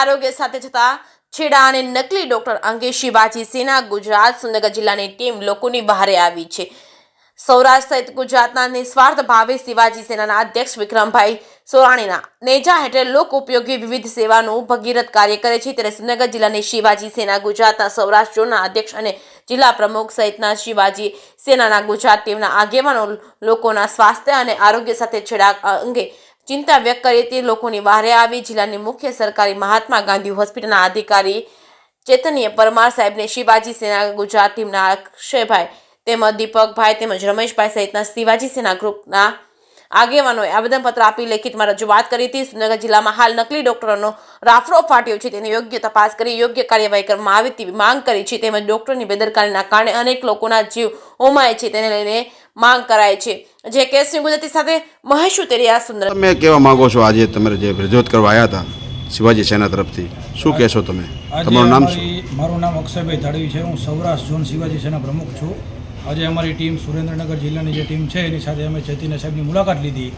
આરોગ્ય સાથે થતા છેડા અને નકલી ડોક્ટર અંગે શિવાજી સેના ગુજરાત સુરેન્દ્રનગર જિલ્લાની ટીમ લોકોની બહારે આવી છે. સૌરાષ્ટ્ર સહિત ગુજરાતના નિસ્વાર્થ ભાવે શિવાજી સેનાના અધ્યક્ષ વિક્રમભાઈ સોરાણીના નેજા હેઠળ લોક ઉપયોગી વિવિધ સેવાનું ભગીરથ કાર્ય કરે છે. ત્યારે સુરેન્દ્રનગર જિલ્લાની શિવાજી સેના ગુજરાતના સૌરાષ્ટ્ર ઝોનના અધ્યક્ષ અને જિલ્લા પ્રમુખ સહિતના શિવાજી સેનાના ગુજરાત ટીમના આગેવાનો લોકોના સ્વાસ્થ્ય અને આરોગ્ય સાથે છેડા અંગે ચિંતા વ્યક્ત કરી તે લોકોની બહારે આવી. જિલ્લાની મુખ્ય સરકારી મહાત્મા ગાંધી હોસ્પિટલના અધિકારી ચેતનીય પરમાર સાહેબને શિવાજી સેના ગુજરાત ટીમના અક્ષયભાઈ તેમજ દીપકભાઈ તેમજ રમેશભાઈ સહિતના શિવાજી સેના ગ્રુપના આગેવાનોએ આવેદનપત્ર આપી લેખિતમાં રજૂઆત કરી હતી. સુરેન્દ્રનગર જિલ્લામાં હાલ નકલી ડોક્ટરોનો રાફડો ફાટ્યો છે, તેની યોગ્ય તપાસ કરી યોગ્ય કાર્યવાહી કરવામાં આવે તેવી માંગ કરી છે. તેમજ ડોક્ટરની બેદરકારીના કારણે અનેક લોકોના જીવ હોમાય છે, તેને લઈને માંગ કરાય છે. જે કેસની ગુજરાતી સાથે મહેશ ઉતેરિયા સુંદર. તમે કહેવા માંગો છો આજે તમે જે રજૂઆત કરવા આવ્યા હતા શિવાજી સેના તરફથી, શું કહેશો તમે? તમારું નામ શું? મારું નામ અક્ષયભાઈ ધાડવી છે. હું સૌરાષ્ટ્ર ઝોન શિવાજી સેના પ્રમુખ છું. આજે અમારી ટીમ સુરેન્દ્રનગર જિલ્લાની જે ટીમ છે એની સાથે અમે ચેતીના સાહેબની મુલાકાત લીધી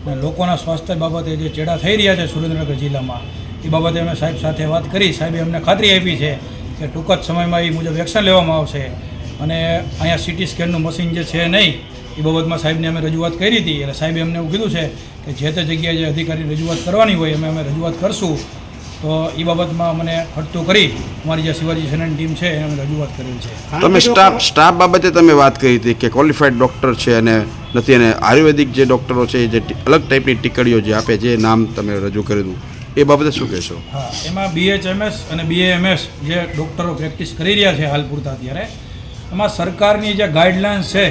અને લોકોના સ્વાસ્થ્ય બાબતે જે ચેડા થઈ રહ્યા છે સુરેન્દ્રનગર જિલ્લામાં એ બાબતે અમે સાહેબ સાથે વાત કરી. સાહેબે અમને ખાતરી આપી છે કે ટૂંક જ સમયમાં એ મુજબ એક્શન લેવામાં આવશે અને અહીંયા સીટી સ્કેનનું મશીન જે છે નહીં એ બાબતમાં સાહેબને અમે રજૂઆત કરી હતી. એટલે સાહેબે અમને એવું કીધું છે કે જે તે જગ્યાએ જે અધિકારી રજૂઆત કરવાની હોય અમે રજૂઆત કરશું. તો એ બાબતમાં મને ખટતું કરી અમારી જે શિવાજી સેનાની ટીમ છે એને અમે રજૂઆત કરેલ છે. તમે સ્ટાફ બાબતે તમે વાત કરી હતી કે ક્વોલિફાઈડ ડૉક્ટર છે અને નથી, અને આયુર્વેદિક જે ડૉક્ટરો છે જે અલગ ટાઈપની ટીકડીઓ જે આપે જે નામ તમે રજૂ કર્યું એ બાબતે શું કહેશો? હા, એમાં BHMS અને BAMS જે ડૉક્ટરો પ્રેક્ટિસ કરી રહ્યા છે હાલ પૂરતા અત્યારે, એમાં સરકારની જે ગાઈડલાઇન્સ છે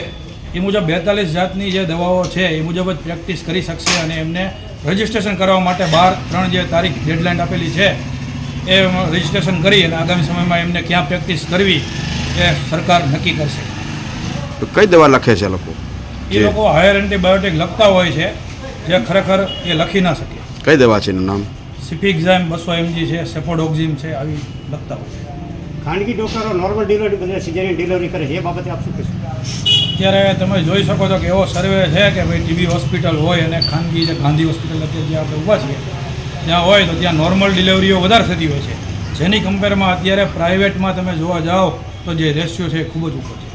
એ મુજબ 42 જાતની જે દવાઓ છે એ મુજબ જ પ્રેક્ટિસ કરી શકશે અને એમને રજિસ્ટ્રેશન કરવા માટે 12/3 જે તારીખ ડેડલાઇન આપેલી છે એ રજિસ્ટ્રેશન કરી અને આગામી સમયમાં એમને ક્યાં પ્રેક્ટિસ કરવી એ સરકાર નક્કી કરશે. તો કઈ દવા લખે છે લોકો? એ લોકો હાયર એન્ટીબાયોટિક લખતા હોય છે જે ખરેખર એ લખી ના શકે. કઈ દવા છે એનું નામ? સિફિક્ઝામ 200 mg છે, સેફોડોક્ઝિમ છે, આવી લખતા હોય છે. ખાનગી ડૉક્ટરો નોર્મલ ડિલિવરી બદલે સિઝેરિયન ડિલિવરી કરે છે, એ બાબતે આપ શું કહેશો? અત્યારે તમે જોઈ શકો છો કે એવો સર્વે છે કે ભાઈ ટીબી હોસ્પિટલ હોય અને ખાનગી જે ગાંધી હોસ્પિટલ અત્યારે જે આપણે ઊભા છીએ ત્યાં હોય તો ત્યાં નોર્મલ ડિલિવરીઓ વધારે થતી હોય છે, જેની કમ્પેરમાં અત્યારે પ્રાઇવેટમાં તમે જોવા જાઓ તો જે રેશિયો છે એ ખૂબ જ ઉપર છે.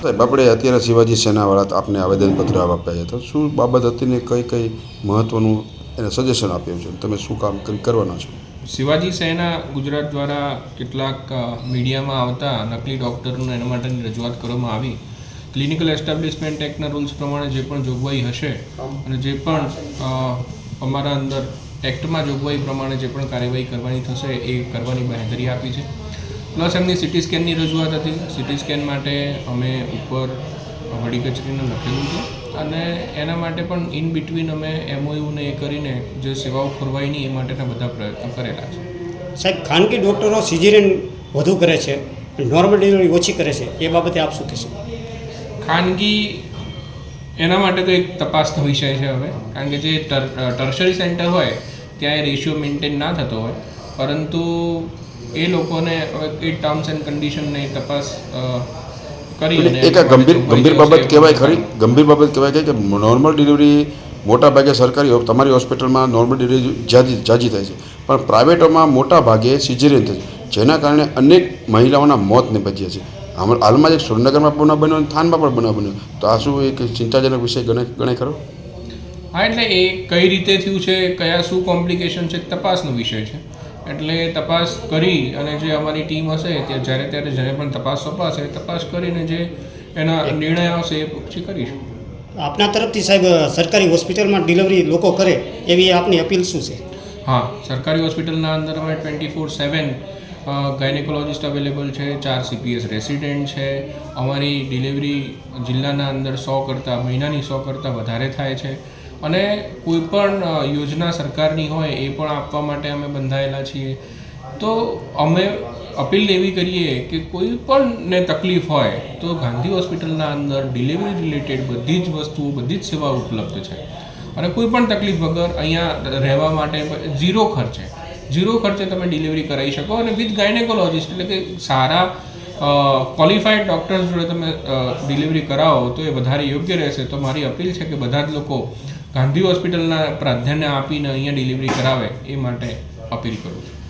સાહેબ, આપણે અત્યારે શિવાજી સેનાવાળા આપને આવેદનપત્ર આપ્યા છે, તો શું બાબત હતી ને કઈ મહત્ત્વનું એને સજેશન આપ્યું છે, તમે શું કામ કરવાના છો? શિવાજી સેના ગુજરાત દ્વારા કેટલાક મીડિયામાં આવતા નકલી ડૉક્ટરોને એના માટેની રજૂઆત કરવામાં આવી. ક્લિનિકલ એસ્ટાબ્લિશમેન્ટ એક્ટના રૂલ્સ પ્રમાણે જે પણ જોગવાઈ હશે અને જે પણ અમારા અંદર એક્ટમાં જોગવાઈ પ્રમાણે જે પણ કાર્યવાહી કરવાની થશે એ કરવાની બાંહેધરી આપી છે. પ્લસ એમની સિટી સ્કેનની રજૂઆત હતી. સિટી સ્કેન માટે અમે ઉપર વડી કચેરીને લખેલું છે અને એના માટે પણ ઇન બિટવીન અમે MOU એ કરીને જે સેવાઓ ખોરવાય નહીં એ માટેના બધા પ્રયત્નો કરેલા છે. સાહેબ, ખાનગી ડૉક્ટરો સિઝેરિયન વધુ કરે છે, નોર્મલ ડિલિવરી ઓછી કરે છે, એ બાબતે આપ શું કહેશો? ખાનગી એના માટે તો એક તપાસનો વિષય છે હવે, કારણ કે જે ટર્શરી સેન્ટર હોય ત્યાં એ રેશિયો મેન્ટેન ના થતો હોય, પરંતુ એ લોકોને એ ટર્મ્સ એન્ડ કન્ડિશનને તપાસ એક ગંભીર બાબત કહેવાય ખરી, ગંભીર બાબત કહેવાય કે નોર્મલ ડિલિવરી મોટા ભાગે સરકારી તમારી હોસ્પિટલમાં નોર્મલ ડિલિવરી જાજી થાય છે, પણ પ્રાઇવેટોમાં મોટા ભાગે સિઝેરિયન થાય છે, જેના કારણે અનેક મહિલાઓના મોત નિપજ્યા છે. હાલમાં એક સુરેન્દ્રનગરમાં બનાવ બન્યો અને થાનમાં પણ બનાવ બન્યો, તો આ શું એક ચિંતાજનક વિષય ગણાય ખરો? હા, એટલે એ કઈ રીતે થયું છે, કયા શું કોમ્પ્લિકેશન છે, તપાસનો વિષય છે. એટલે તપાસ કરી અને જે અમારી ટીમ હશે ત્યાં જ્યારે પણ તપાસ સોંપાશે તપાસ કરીને જે એના નિર્ણય આવશે એ પછી કરીશું. આપના તરફથી સાહેબ સરકારી હોસ્પિટલમાં ડિલિવરી લોકો કરે એવી આપની અપીલ શું છે? હા, સરકારી હોસ્પિટલના અંદર અમે 24/7 ગાયનેકોલોજીસ્ટ અવેલેબલ છે, 4 CPS રેસિડેન્ટ છે. અમારી ડિલિવરી જિલ્લાના અંદર 100 મહિનાની 100 કરતાં વધારે થાય છે અને કોઈ પણ યોજના સરકારની હોય એ પણ આપવા માટે અમે બંધાયેલા છીએ. તો અમે અપીલ એવી કરીએ કે કોઈ પણને તકલીફ હોય તો ગાંધી હોસ્પિટલના અંદર ડિલિવરી રિલેટેડ બધી જ વસ્તુઓ, બધી જ સેવાઓ ઉપલબ્ધ છે અને કોઈ પણ તકલીફ વગર અહીંયા રહેવા માટે ઝીરો ખર્ચે તમે ડિલિવરી કરાવી શકો અને વિથ ગાયનેકોલોજીસ્ટ, એટલે કે સારા ક્વોલિફાઈડ ડૉક્ટર્સ જોડે તમે ડિલિવરી કરાવો તો એ વધારે યોગ્ય રહેશે. તો મારી અપીલ છે કે બધા જ લોકો ગાંધી હોસ્પિટલના પ્રાધાન્ય આપીને અહીંયા ડિલિવરી કરાવે એ માટે અપીલ કરું છું.